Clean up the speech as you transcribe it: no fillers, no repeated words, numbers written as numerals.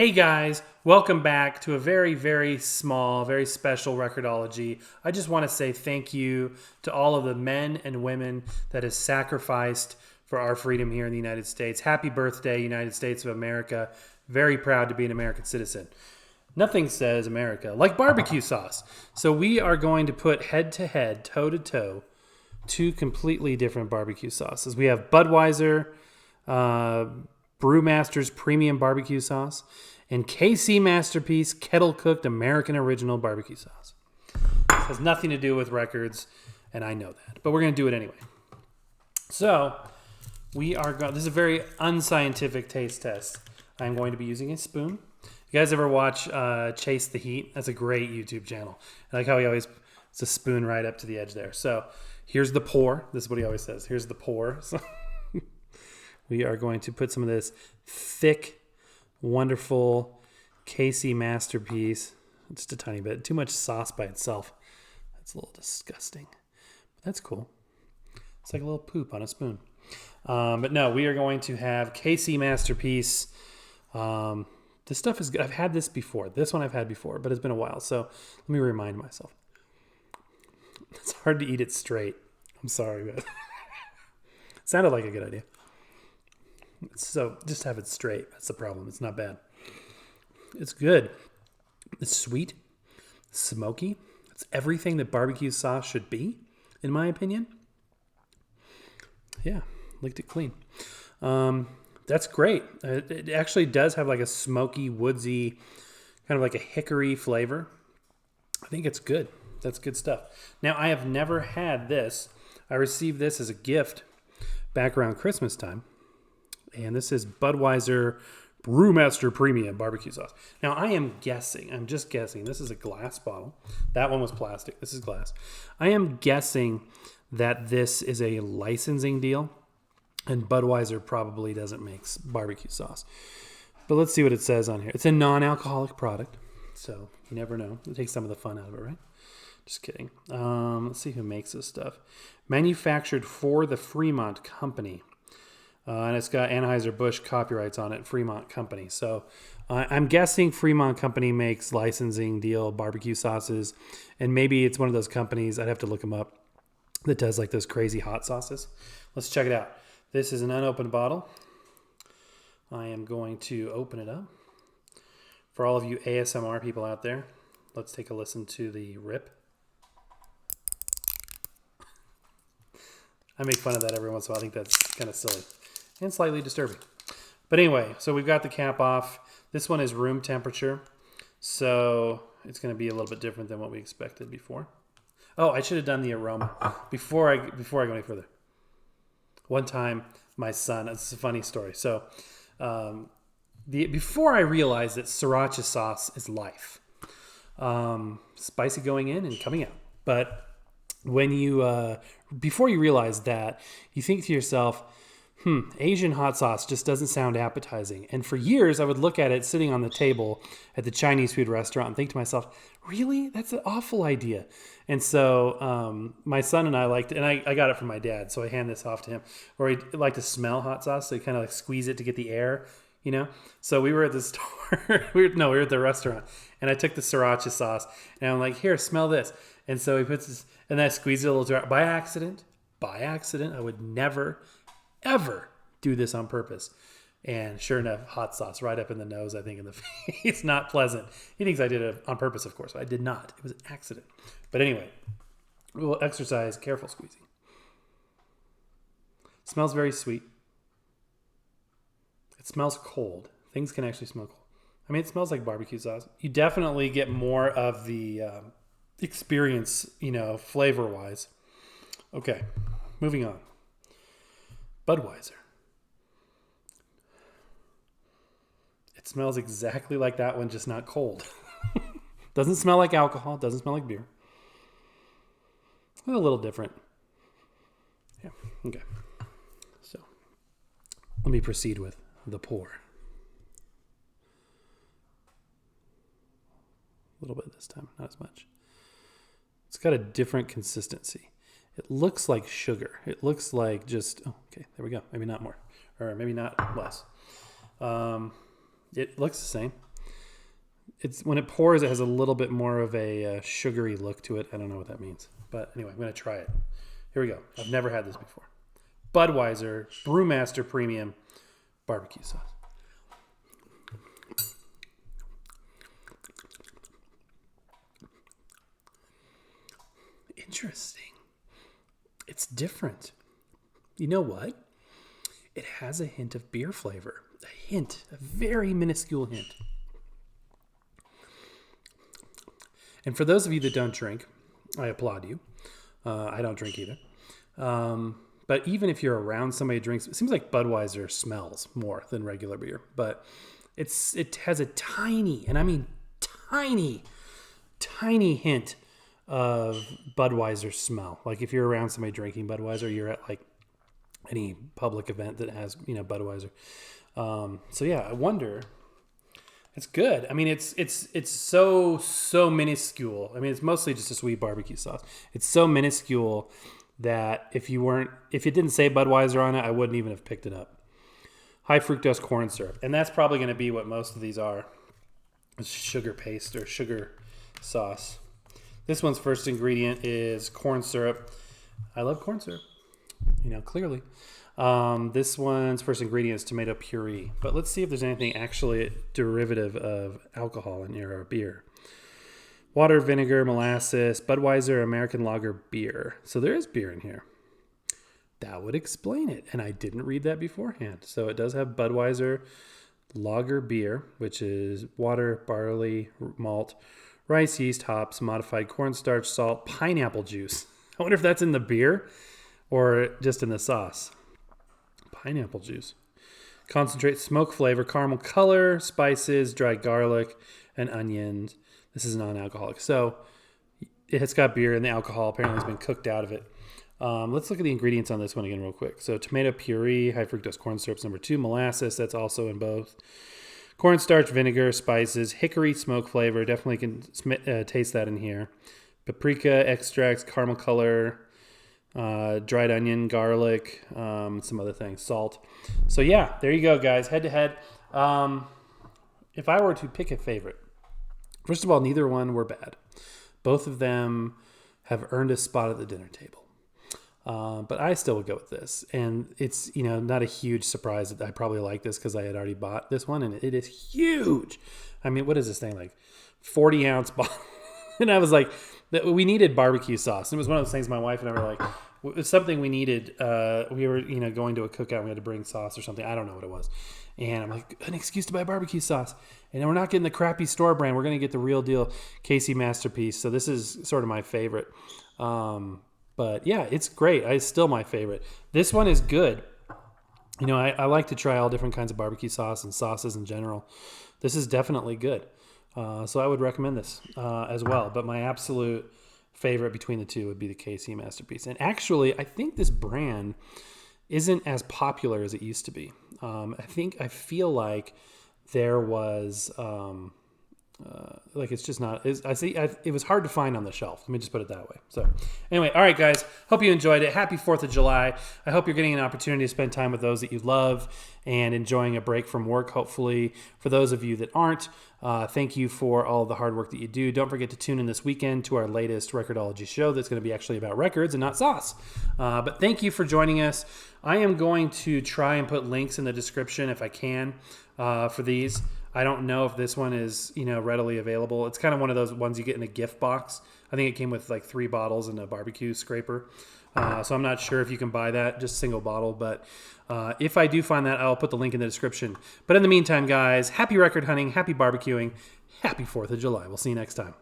Hey guys, welcome back to a very, very small, very special Record-ology. I just want to say thank you to all of the men and women that has sacrificed for our freedom here in the United States. Happy birthday, United States of America. Very proud to be an American citizen. Nothing says America like barbecue sauce. So we are going to put head to head, toe to toe, two completely different barbecue sauces. We have Budweiser, Brewmaster's Premium Barbecue Sauce, and KC Masterpiece Kettle Cooked American Original Barbecue Sauce. This has nothing to do with records, and I know that, but we're going to do it anyway. So we are going. This is a very unscientific taste test. I'm going to be using a spoon. You guys ever watch Chase the Heat? That's a great YouTube channel. I like how he always puts a spoon right up to the edge there. So here's the pour. This is what he always says. Here's the pour. So we are going to put some of this thick, wonderful KC Masterpiece. Just a tiny bit. Too much sauce by itself. That's a little disgusting. But that's cool. It's like a little poop on a spoon. But no, we are going to have KC Masterpiece. This stuff is good. I've had this before. This one I've had before, but it's been a while. So let me remind myself. It's hard to eat it straight. I'm sorry, but it sounded like a good idea. So just have it straight. That's the problem. It's not bad. It's good. It's sweet. It's smoky. It's everything that barbecue sauce should be, in my opinion. Yeah, licked it clean. That's great. It actually does have like a smoky, woodsy, kind of like a hickory flavor. I think it's good. That's good stuff. Now, I have never had this. I received this as a gift back around Christmas time. And this is Budweiser Brewmaster Premium Barbecue Sauce. Now, I am guessing. I'm just guessing. This is a glass bottle. That one was plastic. This is glass. I am guessing that this is a licensing deal. And Budweiser probably doesn't make barbecue sauce. But let's see what it says on here. It's a non-alcoholic product. So you never know. It takes some of the fun out of it, right? Just kidding. Let's see who makes this stuff. Manufactured for the Fremont Company. And it's got Anheuser-Busch copyrights on it, Fremont Company. So I'm guessing Fremont Company makes licensing deal barbecue sauces. And maybe it's one of those companies, I'd have to look them up, that does like those crazy hot sauces. Let's check it out. This is an unopened bottle. I am going to open it up. For all of you ASMR people out there, let's take a listen to the rip. I make fun of that every once in a while. I think that's kind of silly and slightly disturbing. But anyway, so we've got the cap off. This one is room temperature, so it's going to be a little bit different than what we expected before. Oh, I should have done the aroma before I go any further. One time, my son, it's a funny story. So before I realized that sriracha sauce is life. Spicy going in and coming out. But when you, before you realize that, you think to yourself, Asian hot sauce just doesn't sound appetizing. And for years, I would look at it sitting on the table at the Chinese food restaurant and think to myself, really? That's an awful idea. And so my son and I liked it, and I got it from my dad, so I hand this off to him, where he liked to smell hot sauce, so he kind of like squeeze it to get the air, you know? So we were at the store, we were at the restaurant, and I took the sriracha sauce, and I'm like, here, smell this. And so he puts this, and I squeezed it a little too hard. By accident, I would never, ever do this on purpose. And sure enough, hot sauce right up in the nose, I think, in the face. Not pleasant. He thinks I did it on purpose, of course. I did not. It was an accident. But anyway, we'll exercise careful squeezing. It smells very sweet. It smells cold. Things can actually smell cold. I mean, it smells like barbecue sauce. You definitely get more of the experience, flavor-wise. Okay, moving on. Budweiser. It smells exactly like that one, just not cold. Doesn't smell like alcohol. Doesn't smell like beer. A little different. Yeah, okay. So, let me proceed with the pour. A little bit this time, not as much. It's got a different consistency. It looks like sugar. It looks like just, okay, there we go. Maybe not more, or maybe not less. It looks the same. it's when it pours, it has a little bit more of a sugary look to it. I don't know what that means. But anyway, I'm going to try it. Here we go. I've never had this before. Budweiser Brewmaster Premium barbecue sauce. Interesting. It's different. You know what? It has a hint of beer flavor. A hint. A very minuscule hint. And for those of you that don't drink, I applaud you. I don't drink either. But even if you're around somebody who drinks, it seems like Budweiser smells more than regular beer. But it has a tiny, and I mean tiny, tiny hint of Budweiser smell. Like if you're around somebody drinking Budweiser, you're at like any public event that has, Budweiser. So yeah, I wonder. It's good. I mean, it's so minuscule. I mean, it's mostly just a sweet barbecue sauce. It's so minuscule that if it didn't say Budweiser on it, I wouldn't even have picked it up. High fructose corn syrup, and that's probably going to be what most of these are. It's sugar paste or sugar sauce. This one's first ingredient is corn syrup. I love corn syrup, clearly. This one's first ingredient is tomato puree. But let's see if there's anything actually derivative of alcohol in here or beer. Water, vinegar, molasses, Budweiser American Lager beer. So there is beer in here. That would explain it. And I didn't read that beforehand. So it does have Budweiser Lager beer, which is water, barley, malt, rice, yeast, hops, modified cornstarch, salt, pineapple juice. I wonder if that's in the beer or just in the sauce. Pineapple juice. Concentrate, smoke flavor, caramel color, spices, dried garlic, and onions. This is non-alcoholic. So it's got beer, and the alcohol apparently has been cooked out of it. Let's look at the ingredients on this one again real quick. So tomato puree, high fructose corn syrup, number 2. Molasses, that's also in both. Cornstarch, vinegar, spices, hickory smoke flavor. Definitely can taste that in here. Paprika extracts, caramel color, dried onion, garlic, some other things, salt. So yeah, there you go, guys. Head to head. If I were to pick a favorite, first of all, neither one were bad. Both of them have earned a spot at the dinner table. But I still would go with this. And it's, not a huge surprise that I probably like this because I had already bought this one and it is huge. I mean, what is this thing? Like 40-ounce bottle. And I was like, we needed barbecue sauce. And it was one of those things my wife and I were like, it was something we needed. We were, going to a cookout and we had to bring sauce or something. I don't know what it was. And I'm like, an excuse to buy barbecue sauce. And we're not getting the crappy store brand. We're going to get the real deal KC Masterpiece. So this is sort of my favorite. But yeah, it's great. It's still my favorite. This one is good. I like to try all different kinds of barbecue sauce and sauces in general. This is definitely good. So I would recommend this as well. But my absolute favorite between the two would be the KC Masterpiece. And actually, I think this brand isn't as popular as it used to be. I feel like there was... it's just not. It was hard to find on the shelf. Let me just put it that way. So, anyway, all right, guys. Hope you enjoyed it. Happy 4th of July. I hope you're getting an opportunity to spend time with those that you love and enjoying a break from work. Hopefully, for those of you that aren't, thank you for all the hard work that you do. Don't forget to tune in this weekend to our latest Record-ology show. That's going to be actually about records and not sauce. But thank you for joining us. I am going to try and put links in the description if I can for these. I don't know if this one is, readily available. It's kind of one of those ones you get in a gift box. I think it came with like 3 bottles and a barbecue scraper. So I'm not sure if you can buy that, just single bottle. But if I do find that, I'll put the link in the description. But in the meantime, guys, happy record hunting, happy barbecuing, happy 4th of July. We'll see you next time.